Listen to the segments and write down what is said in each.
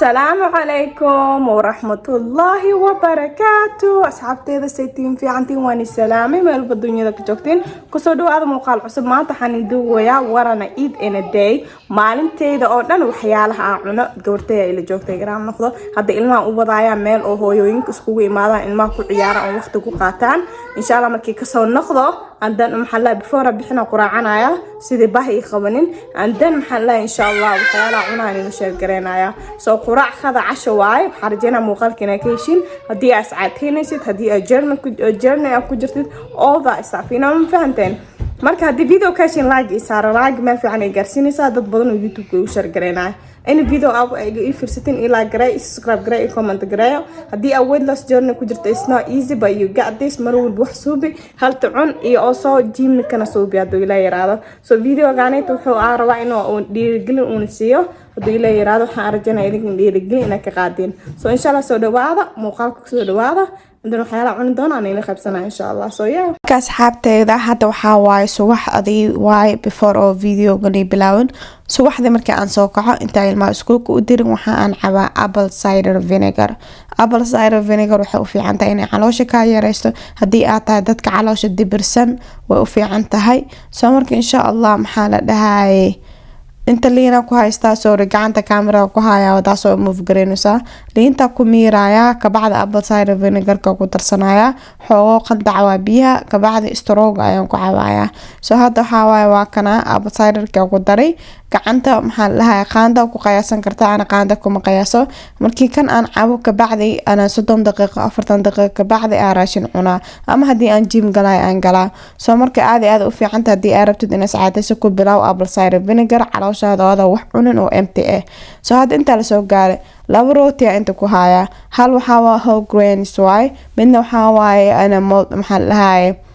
السلام عليكم ورحمة الله وبركاته أصحابتي إذا سيتين في عنتي واني السلامة ما يلبى الدنيا ذاك جوكتين كسودو هذا مقال عصب ما تحني دو ويا ورنا إيد إن الداي مالنتي إذا أردنا وحيالها عنا قورتي إلى جوكتي جرام نخذ هذا إلما وضعيا ميل أو هو يوينك سكوي ماذا إلما كل عيارة أو وقت قاتان إن شاء الله ما كي كسر نخذه عندنا محلات بفورة بحنا قراعنايا سيدي باهي خبنين عندنا محلات إن شاء الله وحيالا عنايا نشير قرينايا سو قراع خذ عشواي حرجينا موقال كناكيشين هدي أسعادتين نسيت هدي أجرنا أو كجرتين all that stuff فينا من فهمتين marka hadii video kaashin like isaaro like meel fiican ay gaarsiinaysaa dad badan oo YouTube ku share gareynaa in video ay firsatin ila garay subscribe garay comment garay hadii awood la journey ku jirto it's not easy but you got this marwal wax suubi hal tucun iyo also gym kana suubi hadii ila yiraahdo so video gaanay wuxuu rabaa inuu dhiirigelin uu siiyo hadii ila yiraahdo waxaan arjana idin dhiirigelin inay ka qaadin so insha Allah soo dhawaada muuqaalka soo dhawaada عندنا حياة عن دونا أنا خبزنا إن شاء الله سويا كأصحابتي إذا حتى وحاواي سواح أدي واي before أو فيديو قلي بلاون سواح ذي مركي عن سوقها إنتاي الماء سكولك ودير وحا عن عبا apple cider vinegar apple cider vinegar وحا وفي عن تايني علوشة كايا ريستو هدي آتا دادك علوشة دي برسن وفي عن تهي سوامرك إن شاء الله محالة دهاي inta liina ku haystaa soo gacanta camera ku haya wada soo move gareynaysa liinta ku miiraya ka bacda apple cider vinegar ka ku darsanaya xogo qandaca biyaha ka bacda stroog ayaan ku cabaaya soo hadda waxa waa kana apple cider ka ku daray gacanta maxaa lahaa qaanda ku qiyaasan kartaa ana qaanda kuma qiyaaso markii kan aan cabo ka bacdi ana 30 daqiiqo 40 daqiiqo ka bacdi aan raashin cunaa ama hadii aan gym galay aan galaa soo marka aad u fiican tahay hadii aad rabtid in saacadayso ku bilaw apple cider vinegar calooshaada wax cunin oo empty ah soo hadda inta la soo gaaray laba rooti inta ku haya hal waxa waa whole grains way midna waxa waa ana maxaa lahaa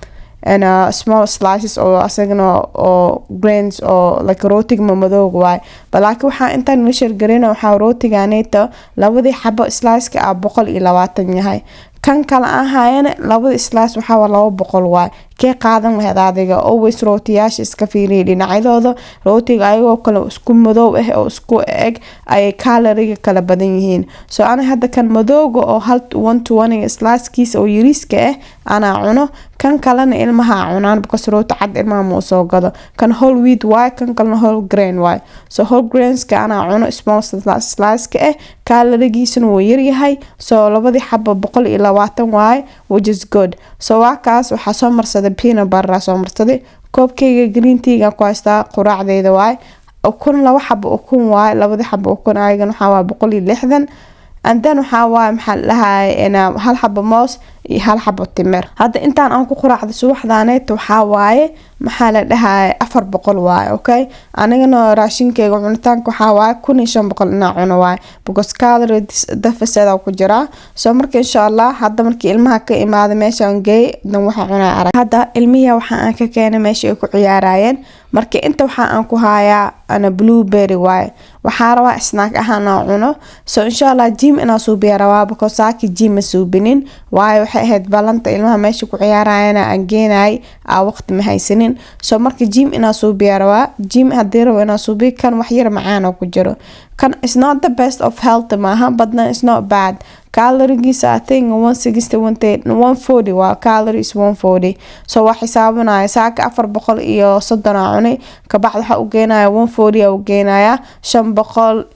أنا small slices أو أسجنا أو grains أو like روتي ممدوغ واي بلاك وحا أنت نشر جرينا وحا روتي جانيتا لو ذي حبة slice كأبقل إلى واتني هاي كان كلا هاين لو slice وحا ولا بقول واي كي قادم هذا ديجا always روتياش إسكافيري لنا عيدا روتي أيوة كلا اسكو مدوغ أو اسكو إج أي كالوري كلا بدينهين so أنا هذا كان مدوغ أو هل 120 slice كيس أو يريسك أنا عنو كان كلنا إلمها عنان بكسروت عد إلمها موسوقة كان whole wheat واي كان كلنا whole grain واي so whole grains كأنا عنو small slice كأه كالوريجيسن ويري هاي so لبدي حبة بقول إلى واتن واي which is good so واكاس وحصل مرصد بينا برا so مرصدي كوب كيك green tea كويستا قراع ذي واي أكون لو حبة أكون واي لبدي حبة أكون عايجن حوا بقولي لحظن عندنا حوا محلها أنا هل حبة موس هل حبة تمر هذا أنت أنا أكو قراع ذي سوح ذانيت وحواي محل لها أفر بقول واي أوكي أنا جنا راشين كي وعنتان كحواي كوني شن بقول نوع واي بقص كادر دفس هذا وكجرا سمرك إن شاء الله هذا مركي علمها كإما هذا ماشي عنجي نوح عنا عرق هذا علمية وحنا كأنا ماشي أكو عيارين markii inta waxa aan ku hayaa ana blueberry way waxa rabaa snack ahaan cuno so insha Allah gym ina soo beerawaa because saaki gym suubinin way waxay ahayd balanta ilmaha meesha ku ciyaarayana aan geenay waqti ma haysanin so markii gym ina soo beerawaa gym hadii rabo ina soo kan wax yar macaan ku jiro kan is not the best of health maaha but it's not bad calories I think 160 140 waa calories 140 so waa xisaabinaya saaka 400 iyo 30 cunay ka bacd waxa u geenaya 140 u geenaya 500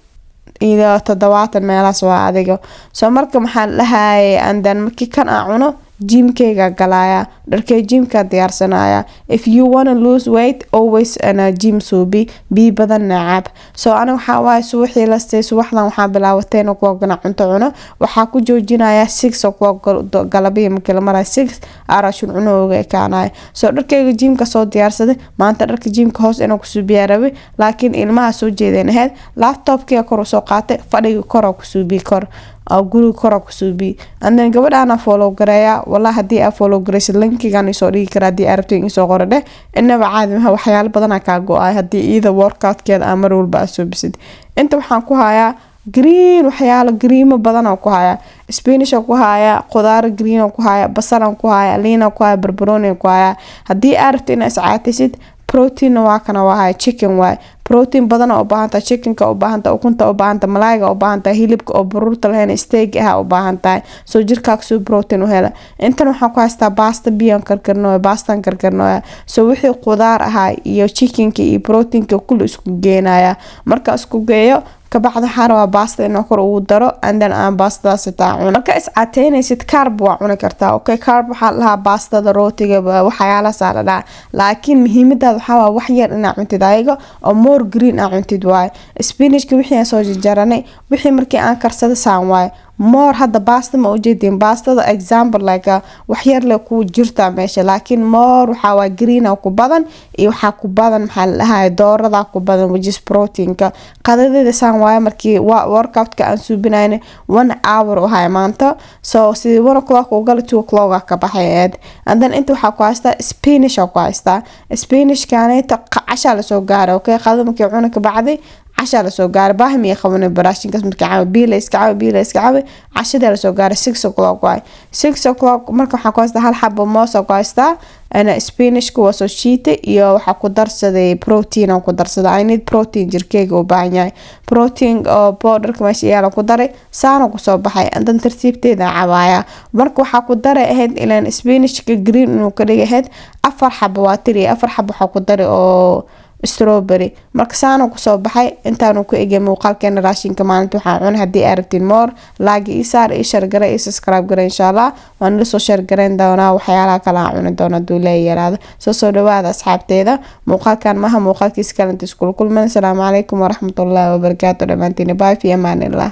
إلى 70 meelaas waa adiga so marka maxaa lahaay andan markii kan aan cuno gymkayga galaya dharkay gymka diyaarsanaya if you want to lose weight always ana gym suubi bi badan nacab so ana waxa waay suuxii lastay suuxdan waxa bilaawateen oo gana cunto cuno waxa ku joojinaya 6 o'clock galabiyada markii la maray 6 arashun cunooga kaanay so dharkayga gymka soo diyaarsaday maanta dharka gymka hoos inuu ku suubiyaa rabay laakiin ilmaha soo jeedeen ahayd laptopkii kor soo qaatay fadhiga kor ku suubi kor أو جروب كرك سوبي أنا قبل أنا فولو قرايا والله هدي أفولو قريش اللينك كان يسوري كرادي أربتين يسوقره ده إنه بعد ما هو حيال بدنا كاجو هدي إذا workout كده أمرول بأسو بسد أنت وحنكو هايا green وحيال green بدنا وكو هايا spinach وكو هايا خضار green وكو هايا بصل وكو هايا لينا وكو هايا بربروني وكو هايا هدي أربتين أسعاتي سد بروتين واكنا وهاي chicken واي protein badan oo u baahan tahay chickenka oo u baahan tahay ukunta oo u baahan tahay malaayga oo u baahan tahay hilibka oo baruurta lahayn steak ah oo u baahan tahay soo jirkaaga soo protein u hela intan waxaan ku haystaa basta biyan karkarno bastan karkarno soo wixii qudaar ahaa iyo chickenka iyo proteinka kullu isku geenaya marka isku geeyo kabacdi waxaan rabaa basta inaan kor ugu daro and then aan bastadaas taa cuno marka is cateynaysid carb waa cuni kartaa okay carb waxaa lahaa bastada rootiga waxyaala saarada laakiin muhiimada waxaa wax yar inaad cuntid ayaga oo more green aad cuntid waay spinachka wixii aan soo jarjaranay wixii markii aan karsado saan waay more hadda basta ma ujeedin bastada example like wax yar le ku jirta meesha laakiin more waxa waa green oo ku badan iyo waxa ku badan maxaa la dhahaa doorada ku badan which is proteinka qadadeeda saan waay markii workout-ka aan suubinayna 1 hour oo hay maanta so sidii 1 o'clock oo gal 2 o'clock ka baxayd and then inta waxa ku haysta spinach oo ku haysta spinach kaanayta casha la soo gaaro okay qadada markii cuna ka bacdi عشرة la soo gaar baahmi qaban barashinkas marka caaw biil iska caaw cashada la soo gaar 6 o'clock waay 6 o'clock marka waxa ku haystaa hal xabo moos oo ku haystaa ana spinach ku soo shiitay iyo waxa ku darsaday protein oo ku darsaday I need protein jirkeyga u baahan yahay protein oo powder ka meesha yaala ku daray saan ku soo baxay andan tartiibteeda cabaaya marka waxa ku daray ahayd ilaan spinach ka green inuu ka dhigayd 4 xabo waa tiri 4 xabo waxa ku daray oo strawberry marka saan ku soo baxay intaan ku eegay muuqaalkeena raashinka maalinta waxaan cunay hadii aad rabtiin more like isaar iyo share garay iyo subscribe garay insha Allah waan la soo share gareyn doonaa waxyaalaha kala cuni doona duulay yaraada soo dhawaada asxaabteeda muuqaalkan maha muuqaalkiisa kale inta isku kulmaan assalaamu calaykum waraxmatullaahi wabarakaatuh dhamaantiin bye fi amaanillah